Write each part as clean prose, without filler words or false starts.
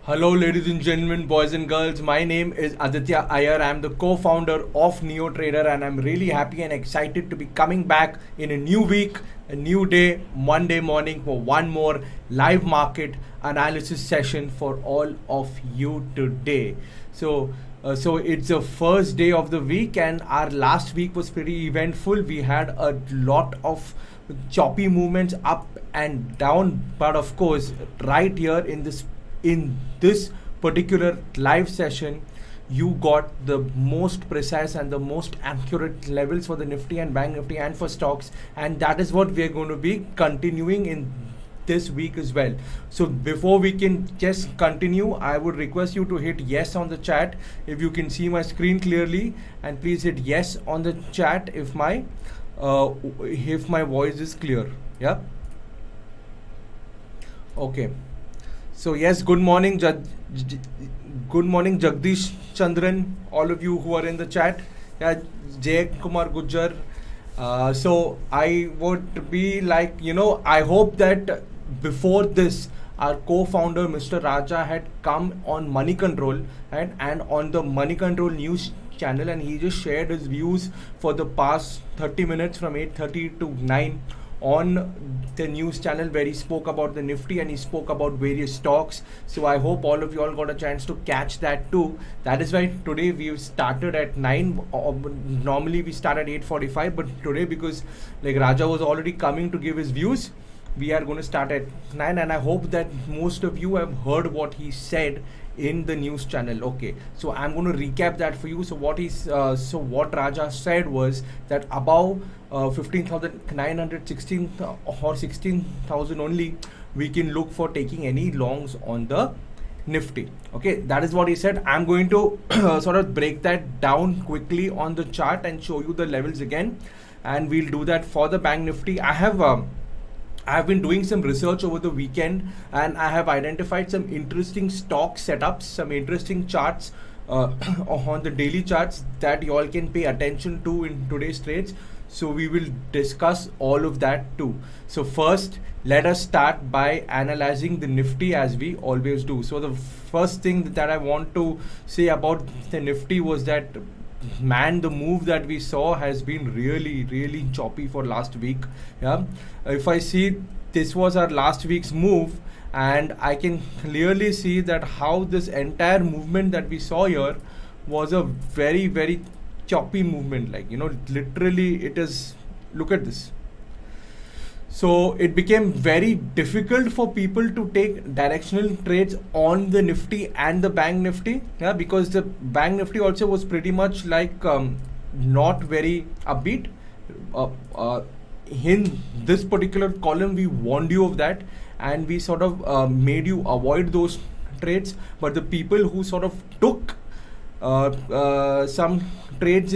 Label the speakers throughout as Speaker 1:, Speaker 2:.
Speaker 1: Hello, ladies and gentlemen, boys and girls. My name is Aditya Iyer. I'm the co-founder of NeoTrader, and I'm really happy and excited to be coming back in a new week, a new day, Monday morning for one more live market analysis session for all of you today. So it's the first day of the week, and our last week was pretty eventful. We had a lot of choppy movements up and down, but of course, right here in this particular live session, you got the most precise and the most accurate levels for the Nifty and Bank Nifty and for stocks, and that is what we are going to be continuing in this week as well. So before we can just continue, I would request you to hit yes on the chat if you can see my screen clearly, and please hit yes on the chat if my voice is clear. Yeah, okay. So yes, good morning, good morning, Jagdish Chandran, all of you who are in the chat. Yeah, Jay Kumar Gujjar. So I would be like, I hope that before this, our co-founder Mr. Raja had come on Money Control and on the Money Control news channel, and he just shared his views for the past 30 minutes from 8:30 to 9 on the news channel, where he spoke about the Nifty and he spoke about various stocks. So I hope all of you all got a chance to catch that too. That is why today we started at 9. Normally we start at 8:45, but today, because like Raja was already coming to give his views, we are going to start at 9, and I hope that most of you have heard what he said in the news channel. Okay, so I'm going to recap that for you. So what Raja said was that above 15,916 or 16,000 only, we can look for taking any longs on the Nifty. Okay, that is what he said. I'm going to sort of break that down quickly on the chart and show you the levels again, and we'll do that for the Bank Nifty. I have been doing some research over the weekend, and I have identified some interesting stock setups, some interesting charts on the daily charts that you all can pay attention to in today's trades. So we will discuss all of that too. So first, let us start by analyzing the Nifty as we always do. So the first thing that I want to say about the Nifty was that, man, the move that we saw has been really choppy for last week. Yeah, if I see, this was our last week's move, and I can clearly see that how this entire movement that we saw here was a very choppy movement. Like, literally it is, look at this. So it became very difficult for people to take directional trades on the Nifty and the Bank Nifty, yeah, because the Bank Nifty also was pretty much like not very upbeat. In this particular column, we warned you of that, and we sort of made you avoid those trades. But the people who sort of took some trades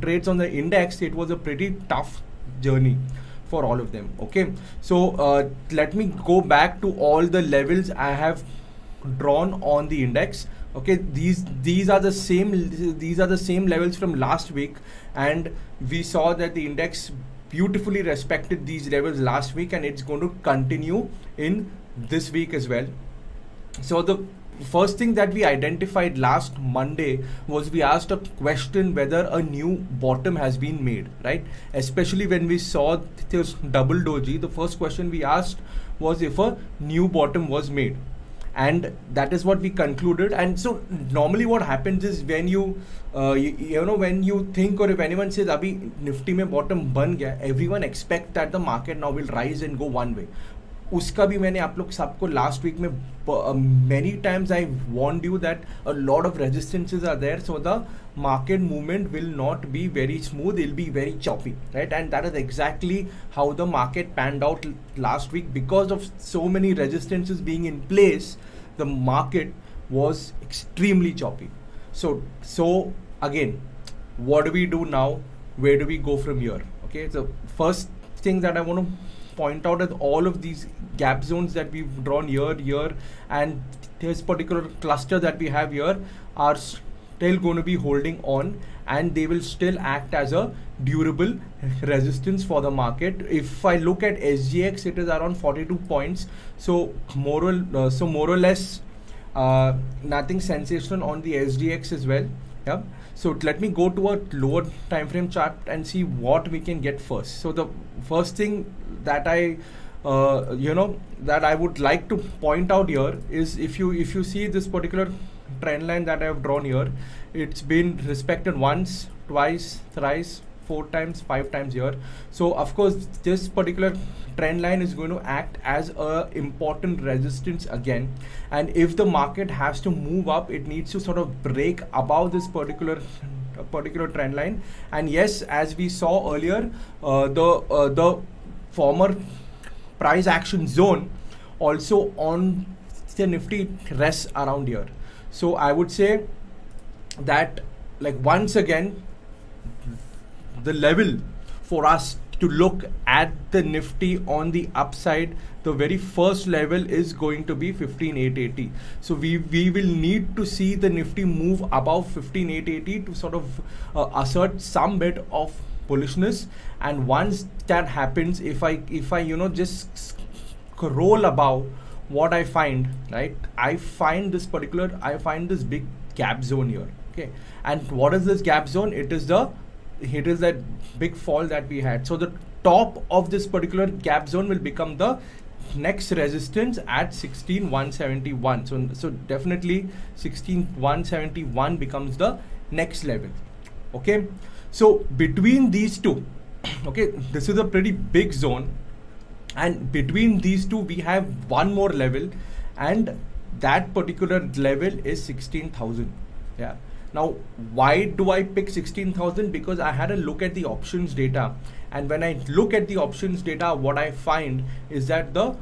Speaker 1: trades on the index, it was a pretty tough journey for all of them. Okay, so let me go back to all the levels I have drawn on the index. Okay, these are the same levels from last week, and we saw that the index beautifully respected these levels last week, and it's going to continue in this week as well. So the first thing that we identified last Monday was, we asked a question whether a new bottom has been made, right? Especially when we saw this double doji, the first question we asked was if a new bottom was made, and that is what we concluded. And so normally what happens is, when when you think, or if anyone says abhi Nifty mein bottom ban gaya, everyone expect that the market now will rise and go one way. उसका भी मैंने आप लोग सबको last week में many times I warned you that a lot of resistances are there, so the market movement will not be very smooth, it'll be very choppy, right? And that is exactly how the market panned out last week. Because of so many resistances being in place, the market was extremely choppy. So again, what do we do now? Where do we go from here? Okay, so first thing that I want to point out is all of these gap zones that we've drawn here, and this particular cluster that we have here are still going to be holding on, and they will still act as a durable resistance for the market. If I look at SGX, it is around 42 points, so more or less nothing sensational on the SGX as well. Yeah. So let me go to a lower time frame chart and see what we can get first. So the first thing that I that I would like to point out here is, if you see this particular trend line that I have drawn here, it's been respected once, twice, thrice, 4 times, 5 times here. So of course this particular trend line is going to act as a important resistance again, and if the market has to move up, it needs to sort of break above this particular trend line. And yes, as we saw earlier, the former price action zone also on the Nifty rests around here. So I would say that, like, once again, the level for us to look at the Nifty on the upside, the very first level is going to be 15,880. So we will need to see the Nifty move above 15,880 to sort of assert some bit of bullishness. And once that happens, if I just scroll above, what I find, right, I find this big gap zone here. Okay, and what is this gap zone? It is that big fall that we had. So the top of this particular gap zone will become the next resistance at 16,171. So definitely 16,171 becomes the next level. Okay, so between these two, okay, this is a pretty big zone, and between these two we have one more level, and that particular level is 16,000. Yeah. Now, why do I pick 16,000? Because I had a look at the options data, and when I look at the options data, what I find is that the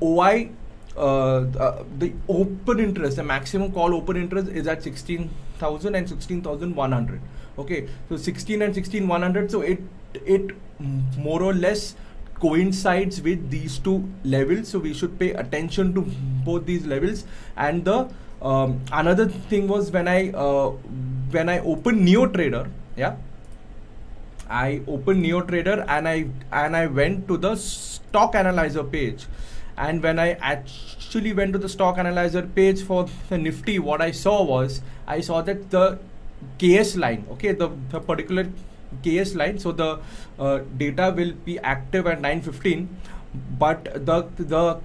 Speaker 1: OI, the open interest, the maximum call open interest is at 16,000 and 16,100. Okay, so 16 and 16,100. So it more or less coincides with these two levels. So we should pay attention to both these levels. And the another thing was, when I opened NeoTrader, yeah, I opened NeoTrader and I went to the stock analyzer page, and when I actually went to the stock analyzer page for the Nifty, what I saw that the KS line, okay, the particular KS line, so the data will be active at 9:15, but the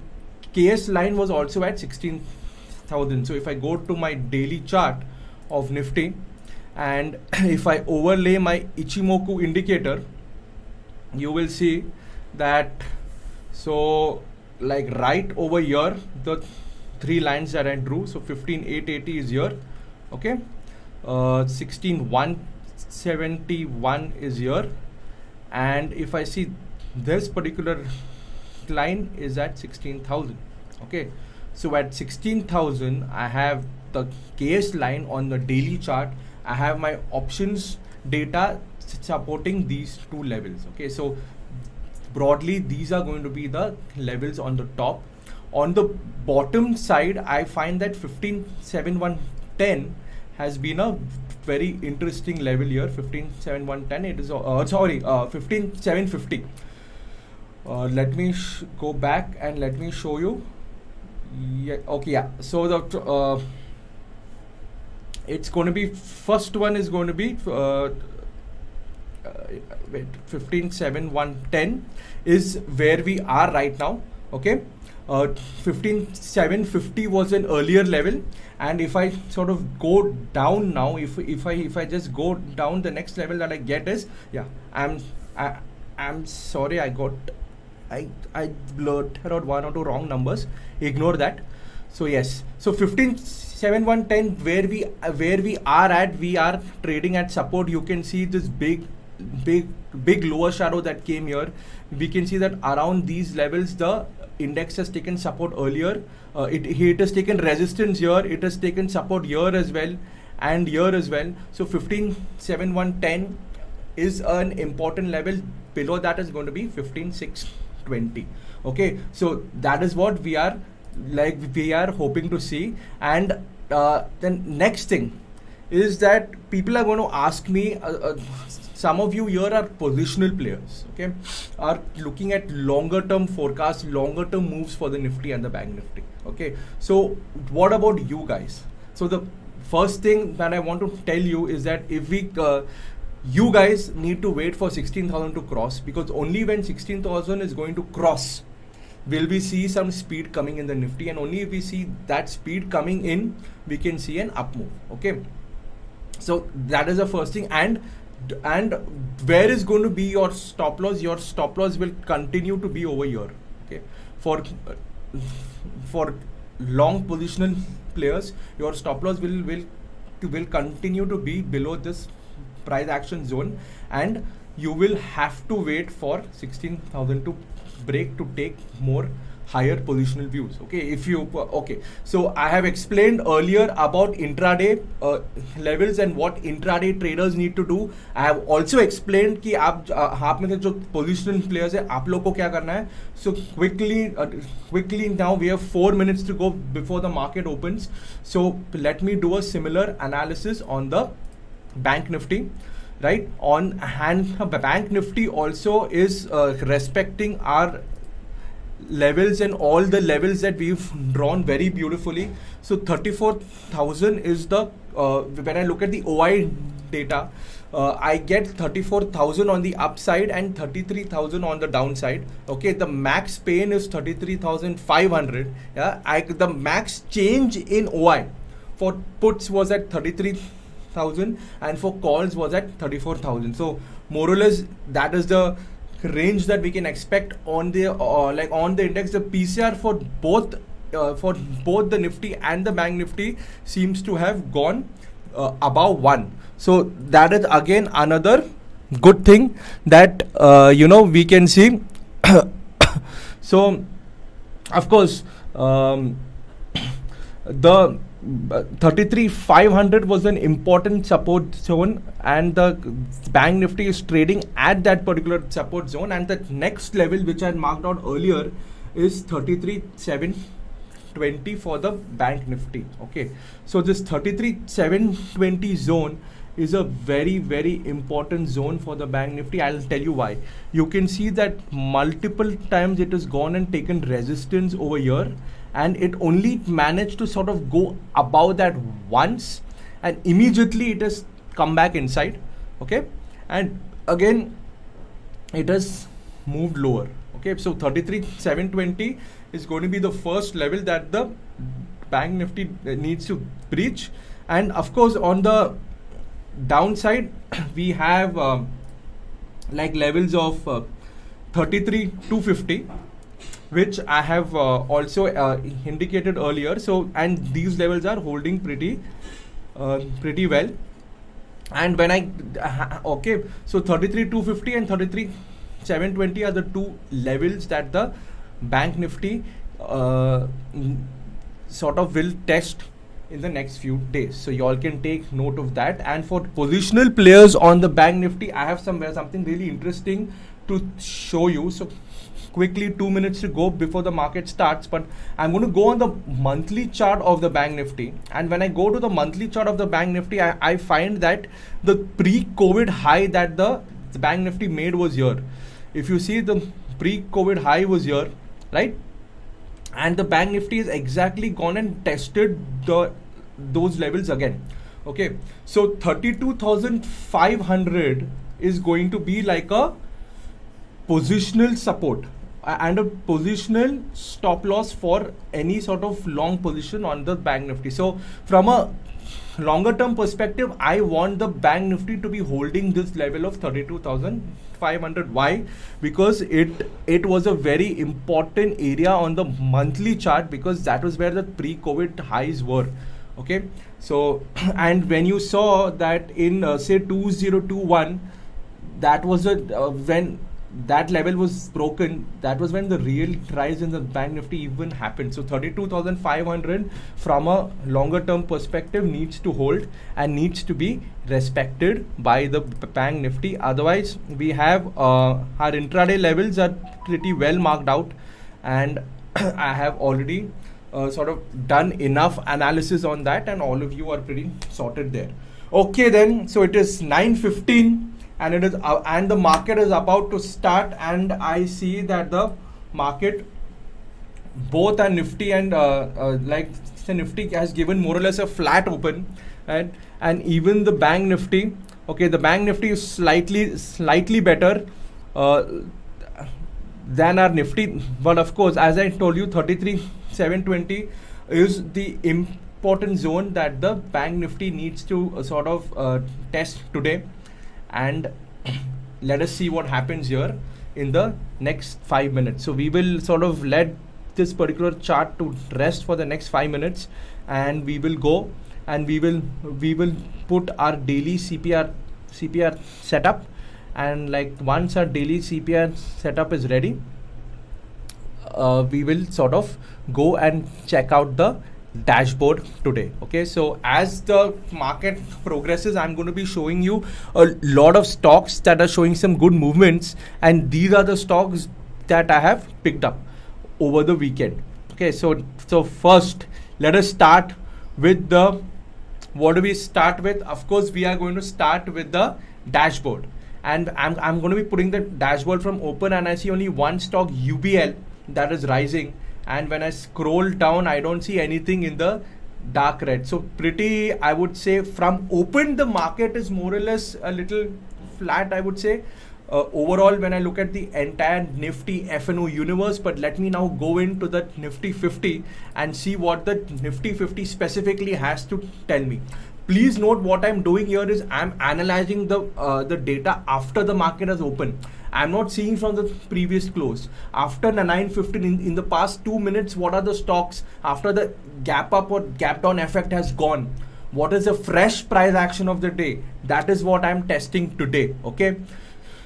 Speaker 1: KS line was also at 16,000. So if I go to my daily chart of Nifty, and if I overlay my Ichimoku indicator, you will see that, so like right over here, the 3 lines that I drew, so 15,880 is here, okay, 16,171 is here, and if I see this particular line is at 16,000. Okay, so at 16,000 I have the KS line on the daily chart. I have my options data supporting these two levels. Okay, so broadly these are going to be the levels on the top. On the bottom side, I find that 15,710 has been a very interesting level here. 15,710, it is 15,750. Let me go back and let me show you. Yeah, okay, yeah, so the it's going to be, first one is going to be 15,710 is where we are right now. Okay, 15,750 was an earlier level, and if I sort of go down now, if I just go down, the next level that I get is, yeah, I'm sorry, I blurted out 1 or 2 wrong numbers, ignore that. So yes, so 15,710 where we are at, we are trading at support. You can see this big lower shadow that came here. We can see that around these levels the index has taken support earlier. It has taken resistance here, it has taken support here as well, and here as well. So 15,710 is an important level. Below that is going to be 15,620. Okay, so that is what we are hoping to see. And then next thing is that people are going to ask me, some of you here are positional players, okay, are looking at longer term forecasts, longer term moves for the Nifty and the Bank Nifty, okay. So what about you guys? So the first thing that I want to tell you is that if we you guys need to wait for 16,000 to cross, because only when 16,000 is going to cross will we see some speed coming in the Nifty, and only if we see that speed coming in, we can see an up move, okay. So that is the first thing. And where is going to be your stop loss? Your stop loss will continue to be over here, okay. For long positional players, your stop loss will continue to be below this price action zone, and you will have to wait for 16,000 to break to take more higher positional views, okay. If you okay, so I have explained earlier about intraday levels and what intraday traders need to do. I have also explained कि आप में से जो positional players है, आप लोग को क्या करना है. So quickly now we have 4 minutes to go before the market opens. So let me do a similar analysis on the Bank Nifty. Right, on hand, Bank Nifty also is respecting our levels and all the levels that we've drawn very beautifully. So 34,000 is the when I look at the OI data, I get 34,000 on the upside and 33,000 on the downside, okay. The max pain is 33,500. Yeah, the max change in OI for puts was at 33,000 and for calls was at 34,000. So more or less that is the range that we can expect on the like on the index. The PCR for both the Nifty and the Bank Nifty seems to have gone above 1. So that is again another good thing that we can see. So of course the 33,500 was an important support zone, and the Bank Nifty is trading at that particular support zone, and the next level which I had marked out earlier is 33,720 for the Bank Nifty, okay. So this 33,720 zone is a very, very important zone for the Bank Nifty. I'll tell you why. You can see that multiple times it has gone and taken resistance over here, and it only managed to sort of go above that once, and immediately it has come back inside, okay, and again it has moved lower, okay. So 33,720 is going to be the first level that the Bank Nifty needs to breach. And of course on the downside we have like levels of 33,250, which I have also indicated earlier. So, and these levels are holding pretty well. And when I okay, so 33,250 and 33,720 are the two levels that the Bank Nifty sort of will test in the next few days. So you all can take note of that. And for positional players on the Bank Nifty, I have something really interesting to show you. So quickly, 2 minutes to go before the market starts, but I'm going to go on the monthly chart of the Bank Nifty. And when I go to the monthly chart of the Bank Nifty, I find that the pre-COVID high that the Bank Nifty made was here. If you see, the pre-COVID high was here, right? And the Bank Nifty is exactly gone and tested those levels again, okay. So 32,500 is going to be like a positional support and a positional stop loss for any sort of long position on the Bank Nifty. So from a longer term perspective, I want the Bank Nifty to be holding this level of 32,500. Why? Because it was a very important area on the monthly chart, because that was where the pre-COVID highs were, okay. So and when you saw that in say 2021, that was when that level was broken, that was when the real rise in the Bank Nifty even happened. So 32,500 from a longer term perspective needs to hold and needs to be respected by the Bank Nifty. Otherwise we have our intraday levels are pretty well marked out, and I have already sort of done enough analysis on that, and all of you are pretty sorted there. Okay then, so it is 9:15 and it is and the market is about to start, and I see that the market, both are Nifty and like the Nifty has given more or less a flat open, and even the Bank Nifty. Okay, the Bank Nifty is slightly better uh, than our Nifty, but of course, as I told you, 33,720 is the important zone that the Bank Nifty needs to sort of test today, and let us see what happens here in the next 5 minutes. So we will sort of let this particular chart to rest for the next 5 minutes, and we will go and we will put our daily CPR setup, and like once our daily CPR setup is ready, we will sort of go and check out the dashboard today. Okay, so as the market progresses, I'm going to be showing you a lot of stocks that are showing some good movements, and these are the stocks that I have picked up over the weekend. Okay, so first let us start with the, what do we start with? Of course, we are going to start with the dashboard, and I'm going to be putting the dashboard from open, and I see only one stock, UBL, that is rising, and when I scroll down, I don't see anything in the dark red. So pretty, I would say, from open the market is more or less a little flat, I would say, overall when I look at the entire Nifty FNO universe. But let me now go into the Nifty 50 and see what the Nifty 50 specifically has to tell me. Please note, what I'm doing here is I'm analyzing the data after the market has opened. I'm not seeing from the previous close. After the 9:15 in the past 2 minutes, what are the stocks after the gap up or gap down effect has gone? What is the fresh price action of the day? That is what I'm testing today. Okay.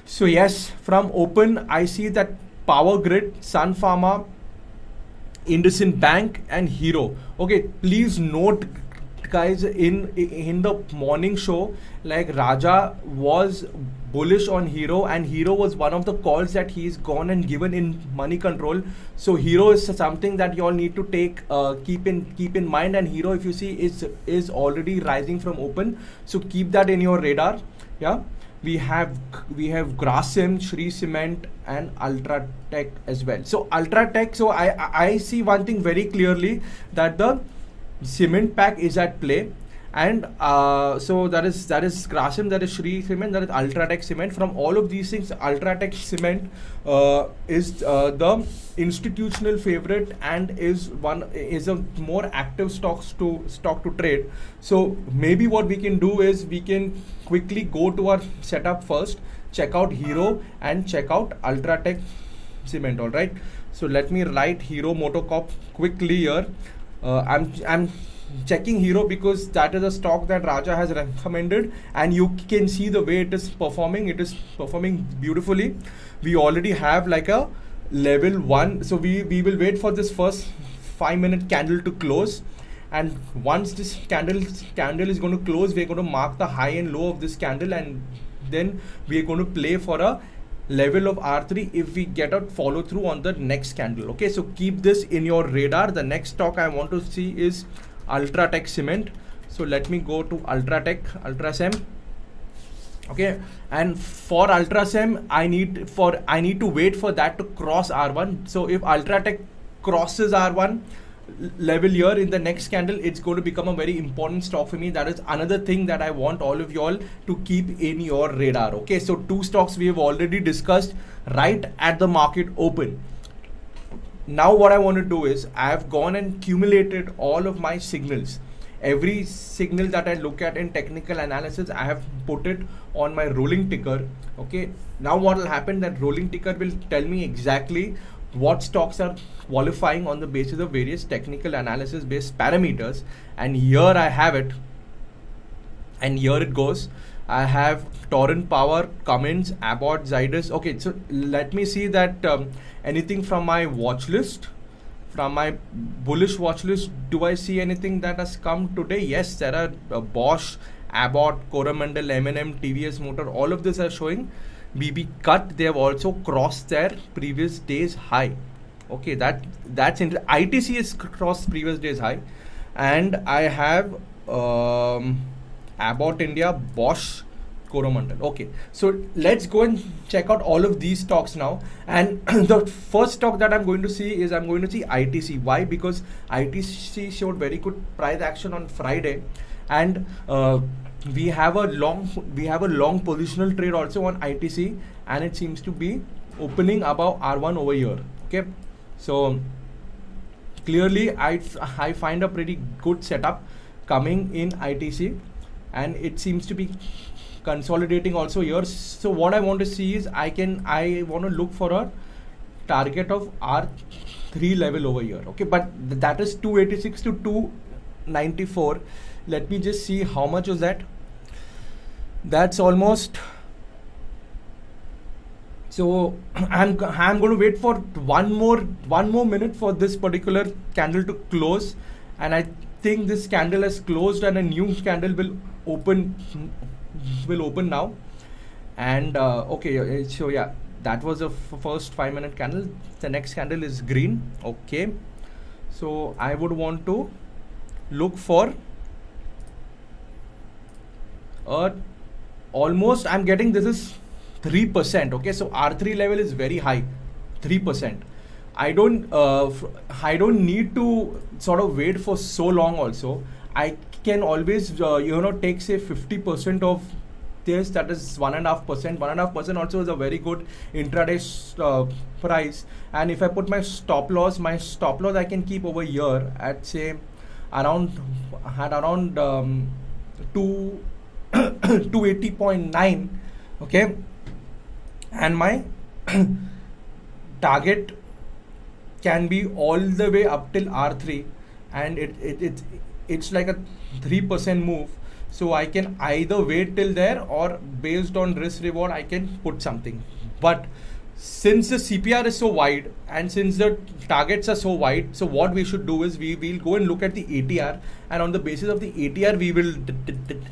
Speaker 1: So yes, from open, I see that Power Grid, Sun Pharma, IndusInd Bank, and Hero. Okay, please note, guys, in the morning show, like Raja was bullish on Hero, and Hero was one of the calls that he's gone and given in money control. So Hero is something that you all need to take keep in mind, and Hero, if you see, is already rising from open. So keep that in your radar. Yeah. We have Grasim, Shree Cement, and Ultratech as well. So Ultratech, so I see one thing very clearly, that the cement pack is at play, and so that is Grasim, that is Shree Cement, that is Ultratech Cement. From all of these things, Ultratech Cement is the institutional favorite and is a more active stock to trade. So maybe what we can do is we can quickly go to our setup first, check out Hero and check out Ultratech Cement. All right, so let me write Hero Motocorp quickly here. I'm checking Hero because that is a stock that Raja has recommended, and you can see the way it is performing. It is performing beautifully. We already have like a level 1, so we will wait for this first 5-minute candle to close, and once this candle is going to close, we're going to mark the high and low of this candle, and then we're going to play for a level of R3 if we get a follow through on the next candle. Okay, so keep this in your radar. The next stock I want to see is Ultratech Cement. So let me go to Ultrasem. Okay, and for Ultrasem, I need to wait for that to cross R1. So if Ultratech crosses R1 level here in the next candle, it's going to become a very important stock for me. That is another thing that I want all of y'all to keep in your radar. Okay, so 2 stocks we have already discussed right at the market open. Now what I want to do is I have gone and accumulated all of my signals. Every signal that I look at in technical analysis, I have put it on my rolling ticker. Okay, now what will happen, that rolling ticker will tell me exactly what stocks are qualifying on the basis of various technical analysis based parameters, and here I have it, and here it goes. I have Torrent Power, Cummins, Abbott, Zydus. Okay, so let me see that anything from my watch list, from my bullish watch list, do I see anything that has come today? Yes, there are Bosch, Abbott, Coromandel, M&M, TVS Motor, all of this are showing BB cut. They have also crossed their previous day's high. Okay, that's interesting. ITC has crossed previous day's high, and I have Abbott India, Bosch, Coromandel. Okay, so let's go and check out all of these stocks now. And the first stock that I'm going to see is ITC. Why? Because ITC showed very good price action on Friday, and we have a long positional trade also on ITC, and it seems to be opening above R1 over here. Okay, so clearly I find a pretty good setup coming in ITC, and it seems to be consolidating also here. So what I want to see is I want to look for a target of R3 level over here. Okay, but that is 286 to 294. Let me just see how much was that. That's almost. So I'm going to wait for one more minute for this particular candle to close, and I think this candle has closed and a new candle will open now. And okay, so yeah, that was a first 5-minute candle. The next candle is green. Okay, so I would want to look for almost, I'm getting this is 3%. Okay, so R3 level is very high, 3%. I don't need to sort of wait for so long. Also, I can always take say 50% of this, that is 1.5%. 1.5% also is a very good intraday price. And if I put my stop loss I can keep over here at say around 280.9. okay, and my target can be all the way up till R3, and it's like a 3% move. So I can either wait till there, or based on risk reward I can put something. But since the CPR is so wide and since the targets are so wide, so what we should do is we will go and look at the ATR, and on the basis of the ATR we will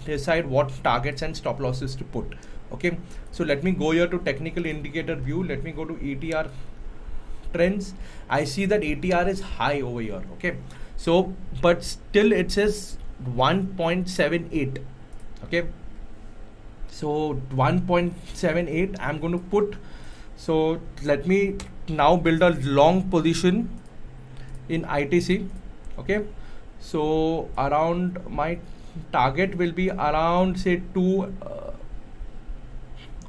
Speaker 1: decide what targets and stop losses to put. Okay, so let me go here to technical indicator view. Let me go to ATR trends. I see that ATR is high over here. Okay, so but still it says 1.78. okay, so 1.78 I'm going to put. So let me now build a long position in ITC. Okay, so around my target will be around say 2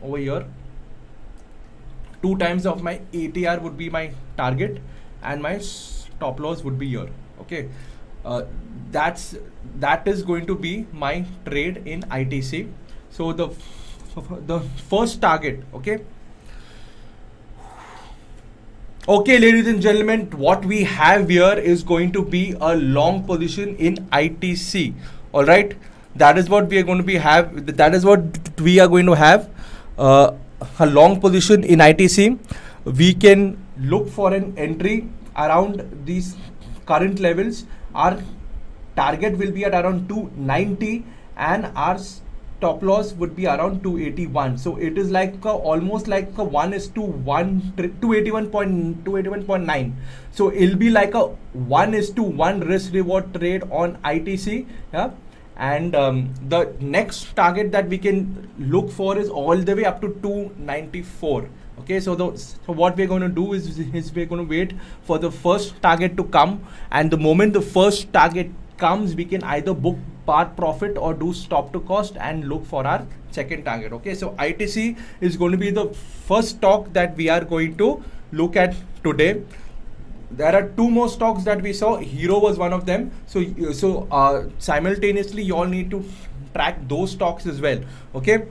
Speaker 1: over here. 2 times of my ATR would be my target, and my stop loss would be here. Okay, that is going to be my trade in ITC. So the first target. Okay, ladies and gentlemen, what we have here is going to be a long position in ITC. All right, that is what we are going to have. That is what we are going to have. A long position in ITC. We can look for an entry around these current levels. Our target will be at around 290, and our stop loss would be around 281. So it is like almost like a 1:1, 281.9. So it'll be like a 1:1 risk reward trade on ITC. Yeah. And the next target that we can look for is all the way up to 294. Okay, so what we're going to do is we're going to wait for the first target to come, and the moment the first target comes, we can either book part profit or do stop to cost and look for our second target. Okay, so ITC is going to be the first stock that we are going to look at today. There are 2 more stocks that we saw. Hero was one of them. So simultaneously you all need to track those stocks as well. Okay,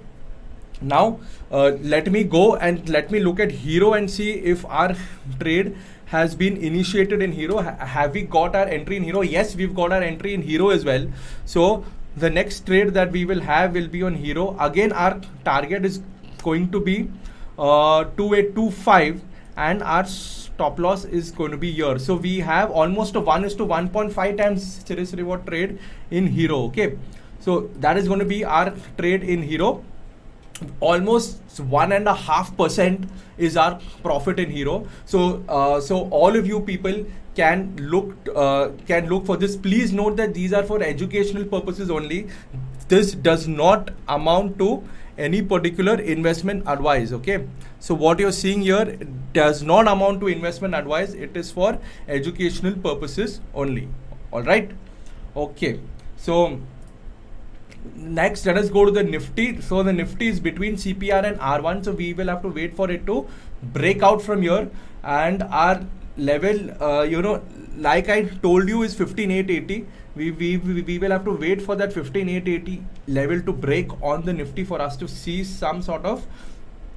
Speaker 1: now let me go and let me look at Hero and see if our trade has been initiated in Hero. Have we got our entry in Hero? Yes, we've got our entry in Hero as well. So the next trade that we will have will be on Hero. Again, our target is going to be 2825, and our stop loss is going to be here. So we have almost a 1:1.5 times risk reward trade in Hero. Okay, so that is going to be our trade in Hero. Almost 1.5% is our profit in Hero. So all of you people can look for this. Please note that these are for educational purposes only. this does not amount to any particular investment advice. Okay, so what you're seeing here does not amount to investment advice. It is for educational purposes only. All right. Okay, so next let us go to the Nifty. So the Nifty is between CPR and R1, so we will have to wait for it to break out from here, and our level like I told you is 15,880. We will have to wait for that 15,880 level to break on the Nifty for us to see some sort of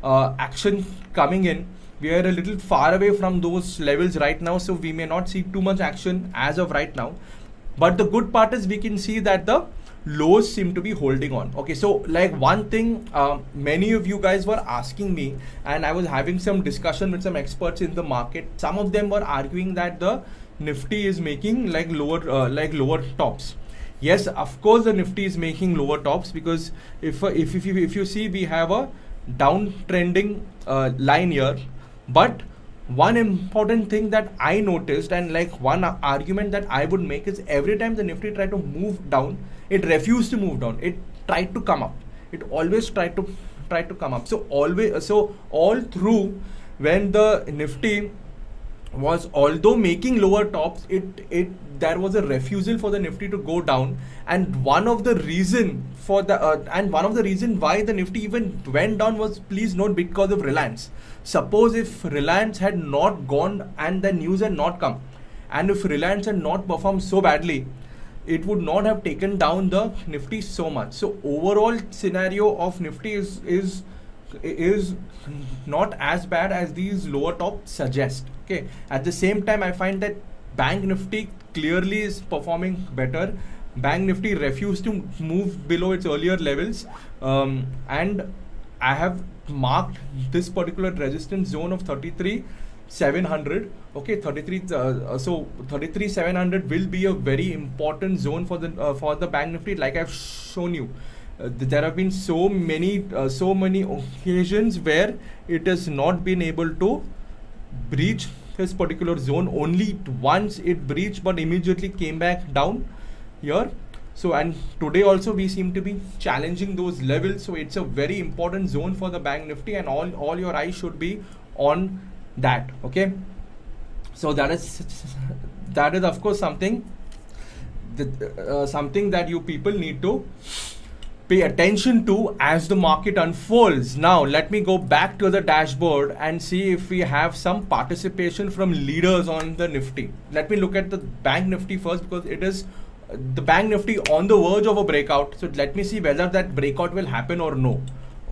Speaker 1: action coming in. We are a little far away from those levels right now, so we may not see too much action as of right now. But the good part is we can see that the lows seem to be holding on. Okay, so like one thing many of you guys were asking me, and I was having some discussion with some experts in the market. Some of them were arguing that the Nifty is making like lower tops. Yes, of course the Nifty is making lower tops, because if you see, we have a downtrending line here. But one important thing that I noticed, and like one argument that I would make, is every time the Nifty tried to move down, it refused to move down. It tried to come up. It always tried to come up. So all through, when the Nifty was, although making lower tops, there was a refusal for the Nifty to go down, and one of the reason why the Nifty even went down was, please note, because of Reliance. Suppose if Reliance had not gone and the news had not come, and if Reliance had not performed so badly, it would not have taken down the Nifty so much. So overall scenario of Nifty is not as bad as these lower tops suggest. Okay, at the same time, I find that Bank Nifty clearly is performing better. Bank Nifty refused to move below its earlier levels, and I have marked this particular resistance zone of 33,700. Okay, 33,700 will be a very important zone for the Bank Nifty. Like I've shown you, there have been so many occasions where it has not been able to breach this particular zone. Only once it breached, but immediately came back down here. So, and today also we seem to be challenging those levels. So it's a very important zone for the Bank Nifty, and all your eyes should be on that. Okay, so that is of course something that you people need to pay attention to as the market unfolds. Now let me go back to the dashboard and see if we have some participation from leaders on the Nifty. Let me look at the Bank Nifty first, because it is the Bank Nifty on the verge of a breakout. So let me see whether that breakout will happen or no.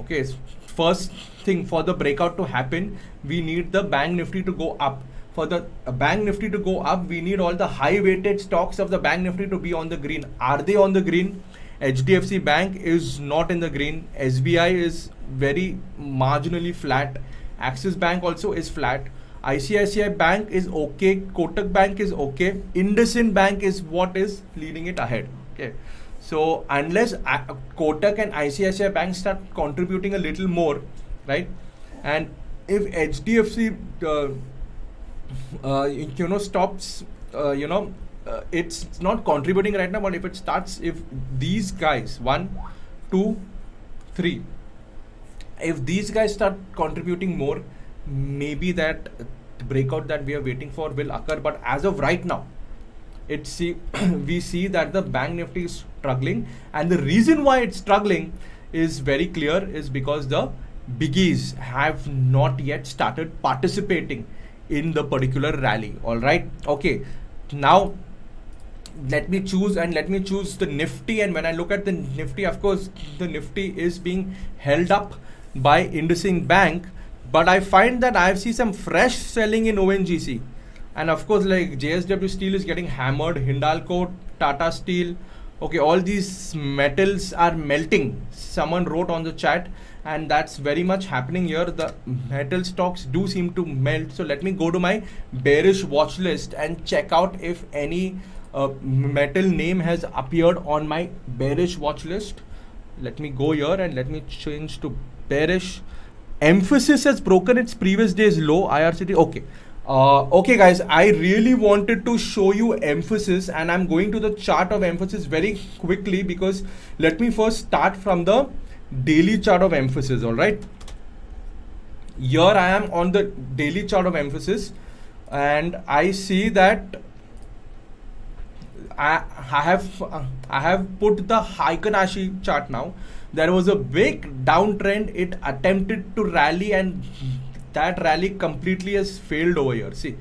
Speaker 1: Okay, first thing, for the breakout to happen, we need the Bank Nifty to go up. For the Bank Nifty to go up, we need all the high weighted stocks of the Bank Nifty to be on the green. Are they on the green? HDFC Bank is not in the green. SBI is very marginally flat. Axis Bank also is flat. ICICI Bank is okay. Kotak Bank is okay. IndusInd Bank is what is leading it ahead. Okay, so unless Kotak and ICICI Bank start contributing a little more, right? And if HDFC stops, it's not contributing right now, but if it starts, if these guys 1, 2, 3, if these guys start contributing more, maybe that breakout that we are waiting for will occur. But as of right now, we see that the Bank Nifty is struggling, and the reason why it's struggling is very clear, is because the biggies have not yet started participating in the particular rally. All right, okay, now let me choose the Nifty. And when I look at the Nifty, of course the Nifty is being held up by IndusInd Bank, but I find that I see some fresh selling in ONGC, and of course like JSW Steel is getting hammered, Hindalco, Tata Steel. Okay, all these metals are melting. Someone wrote on the chat, and that's very much happening here. The metal stocks do seem to melt. So let me go to my bearish watch list and check out if any metal name has appeared on my bearish watch list. Let me go here and let me change to bearish. Emphasis has broken its previous day's low. IRCT, okay. Okay guys, I really wanted to show you emphasis, and I'm going to the chart of emphasis very quickly, because let me first start from the daily chart of emphasis. All right, here I am on the daily chart of emphasis, and I see that I have put the Heikinashi chart now. There was a big downtrend. It attempted to rally, and that rally completely has failed over here. See,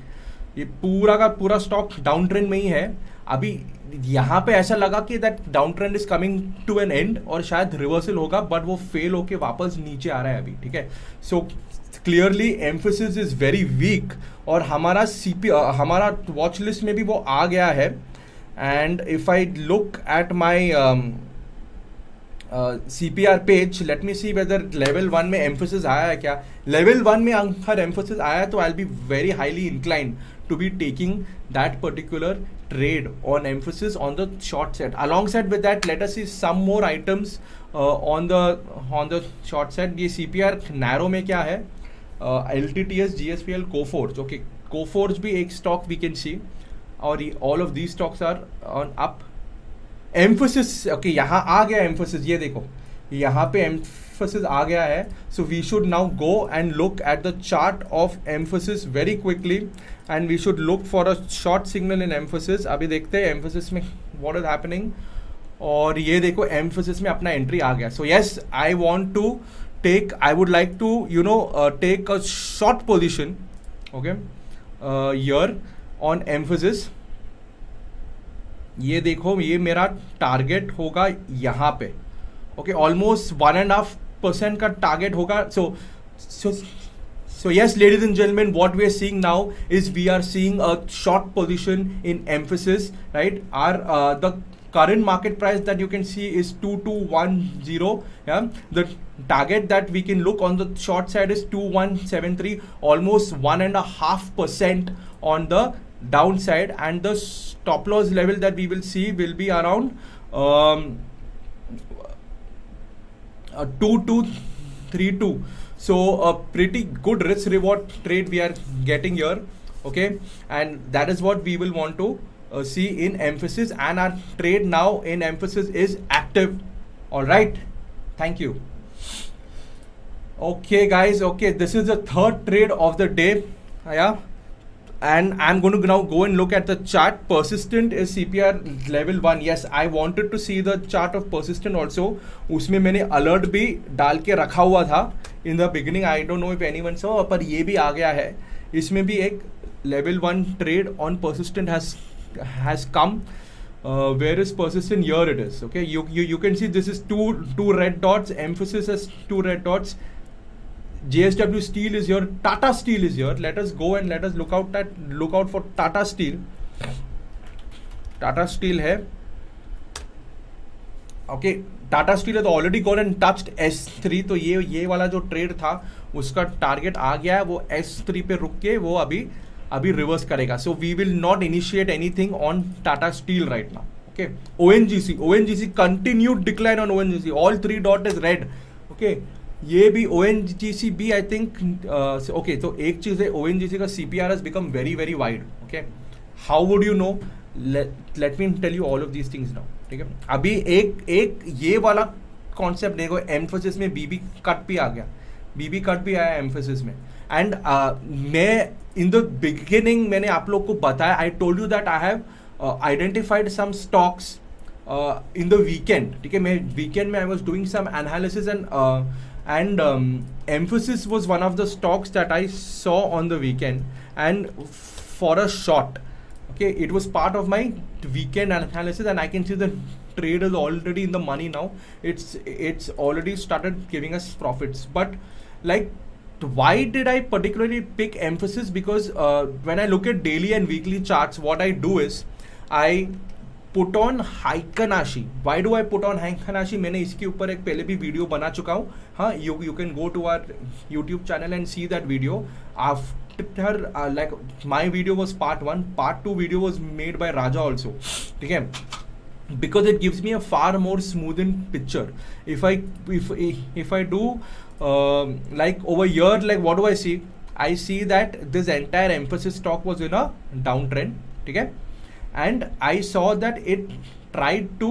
Speaker 1: ये पूरा का पूरा stock down trend में ही है. अभी यहाँ पे ऐसा लगा कि that down trend is coming to an end और शायद रिवर्सल होगा, बट वो फेल होके वापस नीचे आ रहा है अभी. ठीक है, so clearly emphasis is very weak, और हमारा हमारा वॉच लिस्ट में भी वो आ गया है. And if I look at my CPR page, let me see whether level 1 में emphasis आया है क्या. level 1 में अगर emphasis आया तो I'll be very highly inclined to be taking that particular trade on emphasis on the short set. Alongside with that, let us see some more items on the short set. ये CPR narrow में क्या है, LTTS, GSPL, Coforge. Okay, Coforge भी एक stock we can see, और all of these stocks are on up. Emphasis, okay, यहाँ आ गया emphasis. ये देखो, यहाँ पे emphasis आ गया है. So we should now go and look at the chart of emphasis very quickly, and we should look for a short signal in emphasis. अभी देखते हैं emphasis में what is happening. और ये देखो emphasis में अपना entry आ गया. So yes, I would like to take a short position, okay, here on emphasis. ये देखो, ये मेरा टारगेट होगा यहाँ पे. ओके, ऑलमोस्ट 1.5% का टारगेट होगा. So yes, ladies and gentlemen, what we are seeing now is we are seeing a short position in emphasis, right? Our the current market price that you can see is 2210. Yeah, the target that we can look on the short side is 2173, almost 1.5% on the downside, and the stop loss level that we will see will be around 2232. So a pretty good risk reward trade we are getting here, okay, and that is what we will want to see in emphasis, and our trade now in emphasis is active. All right, thank you. Okay guys, okay, this is the third trade of the day. Yeah, and I'm going to now go and look at the chart. Persistent is CPR level 1. Yes, I wanted to see the chart of persistent also. उसमें मैंने alert भी डाल के रखा हुआ था in the beginning. I don't know if anyone saw, पर ये भी आ गया है. इसमें भी एक level 1 trade on persistent has come. Where is persistent? Here it is. Okay, you can see this is two red dots. Emphasis has 2 red dots. JSW Steel is here, Tata Steel is here. Let us go and let us look out for Tata Steel. Tata Steel है. Okay, Tata Steel has already gone and touched S3. तो ये वाला जो trade था उसका target आ गया है. वो S3 पे रुक के वो अभी रिवर्स करेगा. So we will not initiate anything on Tata Steel right now. Okay, ONGC continued decline on ONGC. All 3 dot is red. Okay, ये भी ONGC भी आई थिंक ओके. तो एक चीज है, ONGC का CPR has become very very wide. Okay, how would you know? Let me tell you all of these things now. ठीक है, अभी एक ये वाला कॉन्सेप्ट देखो. एम्फोसिस में BB कट भी आ गया, BB कट भी आया एम्फोसिस में. एंड मैं इन द बिगिनिंग मैंने आप लोग को बताया, I told you that I have identified some stocks in the weekend. ठीक है, मैं वीकेंड में I was doing some analysis and emphasis was one of the stocks that I saw on the weekend, and for a short, okay, it was part of my weekend analysis, and I can see the trade is already in the money now. It's already started giving us profits. But like, why did I particularly pick emphasis? Because when I look at daily and weekly charts, what I do is I put on Heikinashi. Why do I put on Heikinashi? मैंने इसके ऊपर एक पहले भी video बना चुका हूँ. हाँ, you can go to our YouTube channel and see that video. After like my video was part 1, part 2 video was made by Raja also. ठीक है, because it gives me a far more smoothened picture. If I do like over here, like what do I see? I see that this entire emphasis stock was in a downtrend. Okay, and I saw that it tried to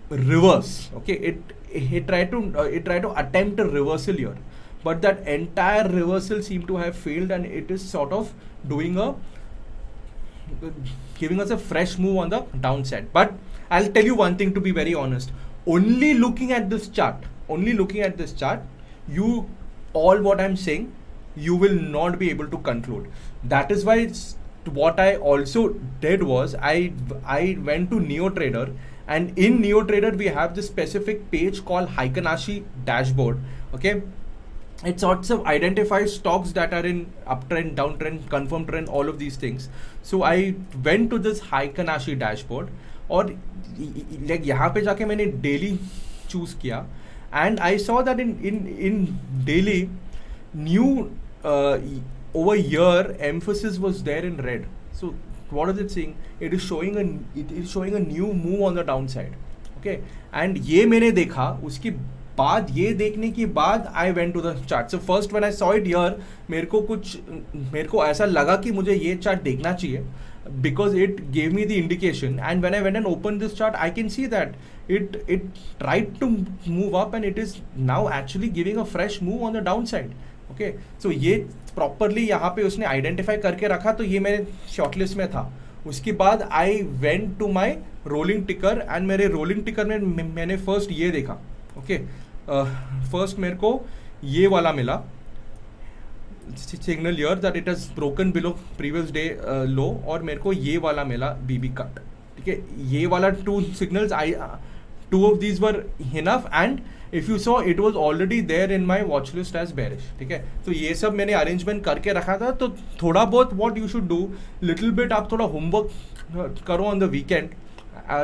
Speaker 1: reverse. Okay, it tried to attempt a reversal here, but that entire reversal seemed to have failed, and it is sort of giving us a fresh move on the downside. But I'll tell you one thing, to be very honest, only looking at this chart, you, all what I'm saying, you will not be able to conclude. That is why what I also did was I went to NeoTrader, and in NeoTrader we have this specific page called Heikin-Ashi dashboard. Okay, it sorts of identifies stocks that are in uptrend, downtrend, confirmed trend, all of these things. So I went to this Heikin-Ashi dashboard, और like यहाँ पे जाके मैंने daily choose किया, and I saw that in daily new over here emphasis was there in red. So what is it saying? It is showing a new move on the downside. Okay, and ये मैंने देखा, उसके बाद ये देखने के बाद I went to the chart. So first when I saw it here, मेरे को ऐसा लगा कि मुझे ये चार्ट देखना चाहिए, because it gave me the indication. And when I went and opened this chart, I can see that it tried to move up, and it is now actually giving a fresh move on the downside. Okay, so ये properly यहाँ पे उसने identify करके रखा, तो ये मेरे shortlist में था. उसके बाद I went to my rolling ticker, and मेरे rolling ticker में मैंने first ये देखा. Okay, first मेरे को ये वाला मिला signal here that it has broken below previous day low, और मेरे को ये वाला मिला BB cut. ठीक है, ये वाला two signals, two of these were enough, and if you saw it was already there in my watch list as bearish. ठीक है, तो ये सब मैंने arrangement करके रखा था. तो थोड़ा बहुत what you should do, little bit आप थोड़ा homework करो on the weekend,